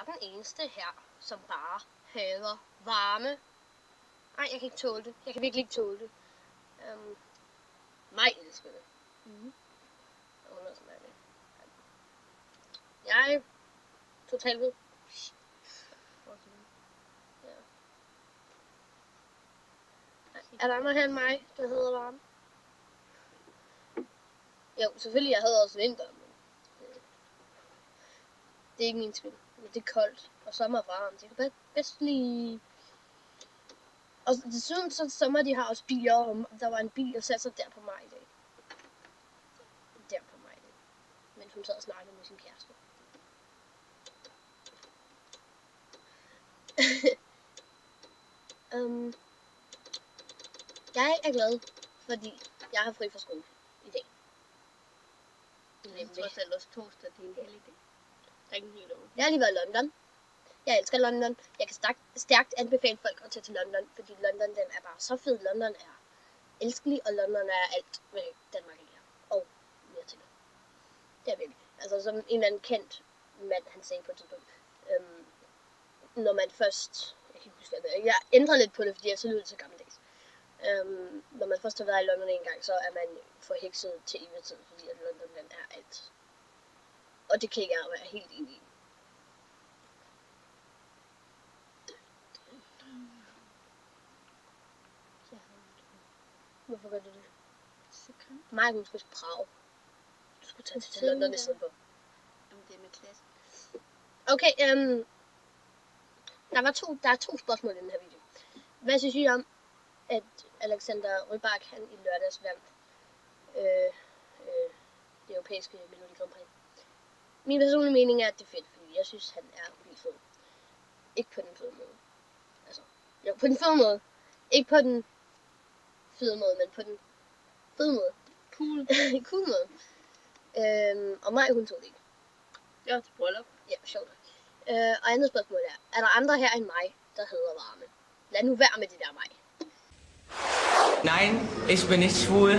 er den eneste her, som bare hader varme. Nej, jeg kan ikke tåle det. Jeg kan virkelig ikke tåle det. Mig elsker det. Hun er sådan det. Jeg er totalt ved. Ja. Er der andre her end mig, der hedder varme? Jo, selvfølgelig, jeg havde også vinter, men det er ikke min skyld. Men det er koldt, og sommer er varmt. Jeg kan bedst lige... Og desuden så sommer, de har også biler, og der var en bil, der satte sig der på mig i dag. Der på mig i dag. Mens hun sad og snakkede med sin kæreste. Jeg er glad, fordi jeg har fri fra skole i dag. Jeg tror selv også torsdag, det er en helligdag. Der er ikke en hel uge. Jeg har lige været i London. Jeg elsker London. Jeg kan stærkt anbefale folk at tage til London, fordi London, den er bare så fed. London er elskelig, og London er alt, hvad Danmark ikke er. Og mere til. Det er virkelig. Altså som en eller anden kendt mand, han sagde på et tidspunkt. Når man først... Jeg kan ikke huske det. Jeg ændrer lidt på det, fordi jeg så lyder så gammeldags. Når man først har været i London en gang, så er man forhekset til evig tid, fordi at London, den er alt. Og det kan jeg være helt enig i. Hvorfor gør du det? Mig, hun skulle til Prag. Du skulle tage til London i stedet for. Jamen, det er med klasse. Okay, der er to spørgsmål i den her video. Hvad synes I om, at Alexander Rybak, han i lørdags vandt det europæiske Melodi Grand Prix? Min personlige mening er, at det er fedt, fordi jeg synes, han er vildt fed. Ikke på den fede måde. Altså, jo, på den fede måde. Ikke på den fede måde, men på den fede måde. Cool måde. Og mig, hun tog det ikke. Det var til bryllup. Ja, sjovt. Og andet spørgsmål er der andre her end mig, der hedder varme? Lad nu være med det der mig. Nein, ich bin nicht schwul.